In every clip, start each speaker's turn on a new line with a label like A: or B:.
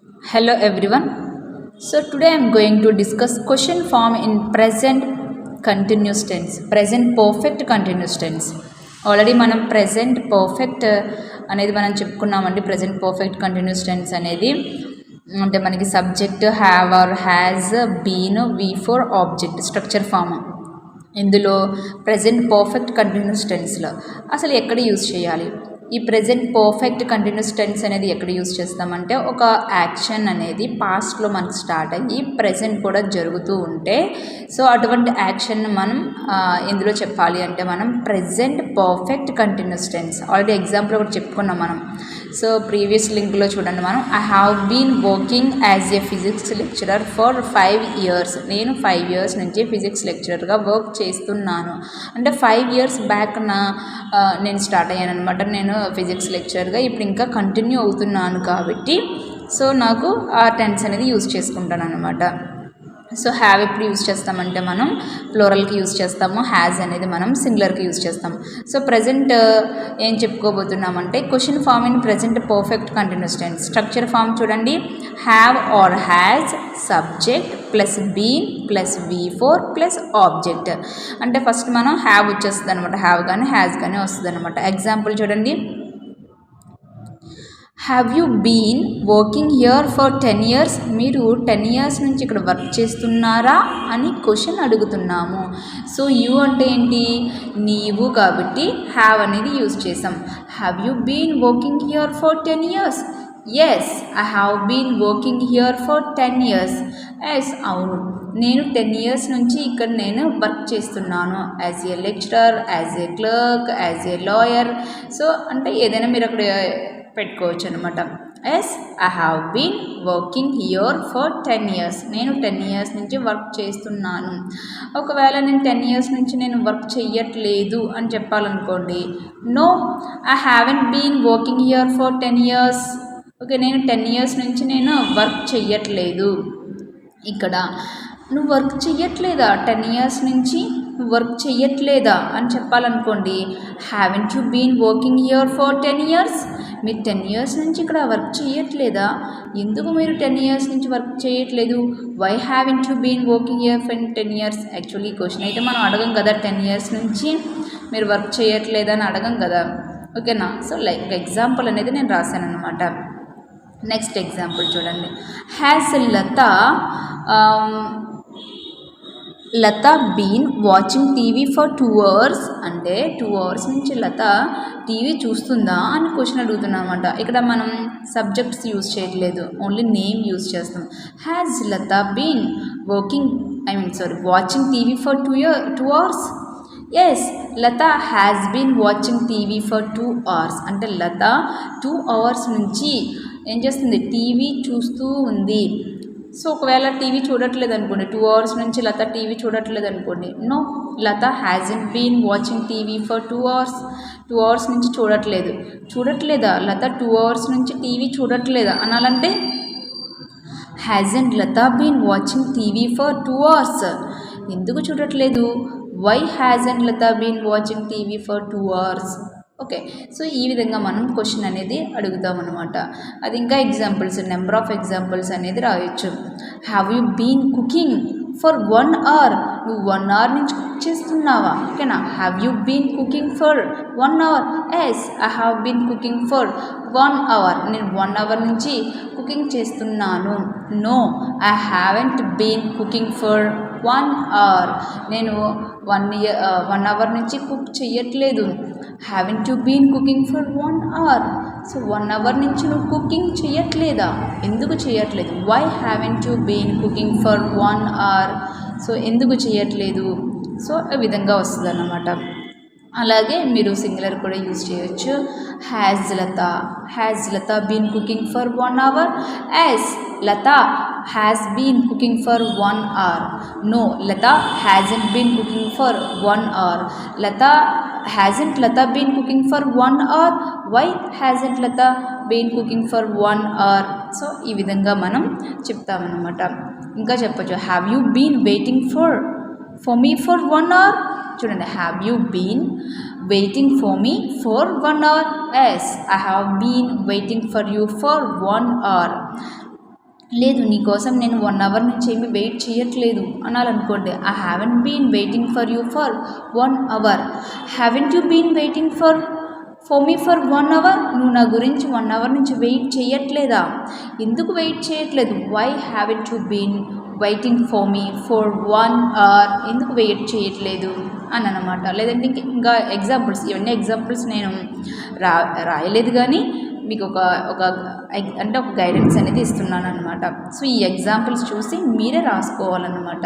A: Hello everyone. So today I am going to discuss question form in present continuous tense, present perfect continuous tense. Already మనం present perfect అనేది మనం చెప్పుకున్నామండి. Present perfect continuous tense అనేది అంటే మనకి subject have or has been V four object structure form. ఇందులో present perfect continuous టెన్స్లో అసలు ఎక్కడ యూజ్ చేయాలి? ఈ ప్రెజెంట్ పర్ఫెక్ట్ కంటిన్యూస్ టెన్స్ అనేది ఎక్కడ యూజ్ చేస్తామంటే ఒక యాక్షన్ అనేది పాస్ట్లో మనకు స్టార్ట్ అయ్యి ప్రెజెంట్ కూడా జరుగుతూ ఉంటే సో అటువంటి యాక్షన్ మనం ఇందులో చెప్పాలి అంటే మనం present perfect continuous tense. Already example ఒకటి చెప్పుకున్నాం మనం. సో ప్రీవియస్ లింక్లో చూడండి మనం I have been working as a physics lecturer for 5 years. నేను 5 years నుంచి ఫిజిక్స్ లెక్చరర్గా వర్క్ చేస్తున్నాను. అంటే 5 years బ్యాక్ నేను స్టార్ట్ అయ్యాను అనమాట. నేను ఫిజిక్స్ లెక్చరర్గా ఇప్పుడు ఇంకా కంటిన్యూ అవుతున్నాను కాబట్టి సో నాకు ఆ టెన్స్ అనేది యూజ్ చేసుకుంటాను అనమాట. సో హ్యావ్ ఎప్పుడు యూజ్ చేస్తామంటే మనం ప్లూరల్కి యూజ్ చేస్తాము, హ్యాజ్ అనేది మనం సింగులర్కి యూజ్ చేస్తాము. సో ప్రజెంట్ ఏం చెప్పుకోబోతున్నామంటే question form in present perfect continuous tense. Structure form చూడండి, have or has subject plus been plus V4 plus object. అంటే ఫస్ట్ మనం హ్యావ్ వచ్చేస్తుంది అనమాట, హ్యావ్ కానీ హ్యాజ్ కానీ వస్తుంది అనమాట. ఎగ్జాంపుల్ చూడండి, have you been working here for 10 years. మీరు 10 years నుంచి ఇక్కడ వర్క్ చేస్తున్నారా అని క్వశ్చన్ అడుగుతున్నాము. సో యూ అంటే ఏంటి, నీవు, కాబట్టి హ్యావ్ అనేది యూజ్ చేసాం. Have you been working here for 10 years? Yes, I have been working here for 10 years. Yes, అవును, నేను 10 years నుంచి ఇక్కడ నేను వర్క్ చేస్తున్నాను as a lecturer, as a clerk, as a lawyer. So అంటే ఏదైనా మీరు అక్కడ పెట్టుకోవచ్చు అనమాట. Yes, I have been working here for 10 years. నేను 10 years నుంచి వర్క్ చేస్తున్నాను. ఒకవేళ నేను 10 years నుంచి నేను వర్క్ చెయ్యట్లేదు అని చెప్పాలనుకోండి, no, I haven't been working here for 10 years. Okay, నేను 10 years నుంచి నేను వర్క్ చెయ్యట్లేదు. ఇక్కడ నువ్వు వర్క్ చెయ్యట్లేదా, 10 years నుంచి నువ్వు వర్క్ చెయ్యట్లేదా అని చెప్పాలనుకోండి, haven't you been working here for 10 years? మీరు 10 years నుంచి ఇక్కడ వర్క్ చేయట్లేదా? ఎందుకు మీరు 10 years నుంచి వర్క్ చేయట్లేదు? Why haven't you been working here for 10 years? Actually ఈ క్వశ్చన్ అయితే మనం అడగం కదా, 10 years నుంచి మీరు వర్క్ చేయట్లేదా అని అడగం కదా. ఓకేనా? సో లైక్ ఎగ్జాంపుల్ అనేది నేను రాశాను అనమాట. నెక్స్ట్ ఎగ్జాంపుల్ చూడండి, has Lata been watching TV for 2 hours. అంటే 2 hours నుంచి లత టీవీ చూస్తుందా అని క్వశ్చన్ అడుగుతున్నాం అనమాట. ఇక్కడ మనం సబ్జెక్ట్స్ యూజ్ చేయట్లేదు, ఓన్లీ నేమ్ యూజ్ చేస్తాం. Has Latha been watching TV for 2 hours? Yes, Latha has been watching TV for 2 hours. అంటే లత 2 hours నుంచి ఏం చేస్తుంది, టీవీ చూస్తూ ఉంది. సో ఒకవేళ టీవీ చూడట్లేదు అనుకోండి, 2 hours నుంచి లత టీవీ చూడట్లేదు అనుకోండి, no, Latha hasn't been watching TV for 2 hours. 2 hours నుంచి చూడట్లేదా లత 2 hours నుంచి టీవీ చూడట్లేదా అనాలంటే hasn't Latha been watching TV for 2 hours. ఎందుకు చూడట్లేదు? Why hasn't Latha been watching TV for 2 hours? Okay, so ఈ విధంగా మనం క్వశ్చన్ అనేది అడుగుతాం అనమాట. అది ఇంకా ఎగ్జాంపుల్స్, నెంబర్ ఆఫ్ ఎగ్జాంపుల్స్ అనేది రాయొచ్చు. Have you been cooking for 1 hour? నువ్వు 1 hour నుంచి కుక్ చేస్తున్నావా? ఓకేనా? Have you been cooking for 1 hour? Yes, I have been cooking for 1 hour. నేను 1 hour నుంచి కుకింగ్ చేస్తున్నాను. No, I haven't been cooking for 1 hour. నేను 1 hour నుంచి cook చెయ్యట్లేదు. Haven't you been cooking for 1 hour? So 1 hour నుంచి నువ్వు cooking చేయట్లేదా? ఎందుకు చేయట్లేదు? Why haven't you been cooking for 1 hour? So ఎందుకు చేయట్లేదు? సో ఈ విధంగా వస్తుంది అన్నమాట. అలాగే మీరు సింగులర్ కూడా యూజ్ చేయొచ్చు. Has Latha been cooking for 1 hour? Yes, Latha has been cooking for 1 hour. No, Latha hasn't been cooking for 1 hour. Hasn't Latha been cooking for 1 hour? Why hasn't Latha been cooking for 1 hour? So ఈ విధంగా మనం చెప్తామన్నమాట. ఇంకా చెప్పచ్చు, have you been waiting for me for 1 hour? చూడండి, have you been waiting for me for 1 hour? Yes, I have been waiting for you for 1 hour. లేదు నీకోసం నేను 1 అవర్ నుంచి ఏమి వెయిట్ చేయట్లేదు అనాలనుకోండి. I haven't been waiting for you for 1 hour. Haven't you been waiting for me for 1 hour? నువ్వు నా గురించి 1 అవర్ నుంచి వెయిట్ చేయట్లేదా? ఎందుకు వెయిట్ చేయట్లేదు? Why haven't you been waiting for me for 1 hour? ఎందుకు వెయిట్ చేయట్లేదు అని అనమాట. లేదంటే ఇంకా ఎగ్జాంపుల్స్, ఇవన్నీ ఎగ్జాంపుల్స్ నేను రాయలేదు కానీ మీకు ఒక గైడెన్స్ అనేది ఇస్తున్నాను అనమాట. సో ఈ ఎగ్జాంపుల్స్ చూసి మీరే రాసుకోవాలన్నమాట.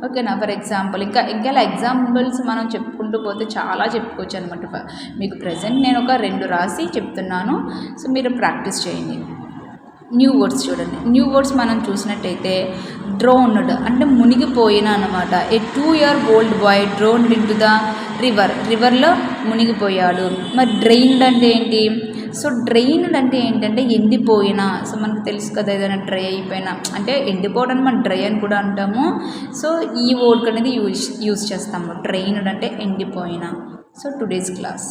A: ఓకేనా? ఫర్ ఎగ్జాంపుల్ ఇంకా ఎగ్జాంపుల్స్ మనం చెప్పుకుంటూ పోతే చాలా చెప్పుకోవచ్చు అనమాట. మీకు ప్రజెంట్ నేను ఒక 2 రాసి చెప్తున్నాను. సో మీరు ప్రాక్టీస్ చేయండి. న్యూ వర్డ్స్ చూడండి. న్యూ వర్డ్స్ మనం చూసినట్టయితే డ్రోన్డ్ అంటే మునిగిపోయిన అనమాట. A 2-year-old boy drowned in to the రివర్లో మునిగిపోయాడు. మరి డ్రైన్డ్ అంటే ఏంటి? సో డ్రైన్డ్ అంటే ఏంటంటే ఎండిపోయిన. సో మనకు తెలుసు కదా, ఏదైనా డ్రై అయిపోయిన అంటే ఎండిపోవడం మనం డ్రై అని కూడా అంటాము. సో ఈ వర్డ్ అనేది యూజ్ చేస్తాము. డ్రైన్డ్ అంటే ఎండిపోయిన. So today's class.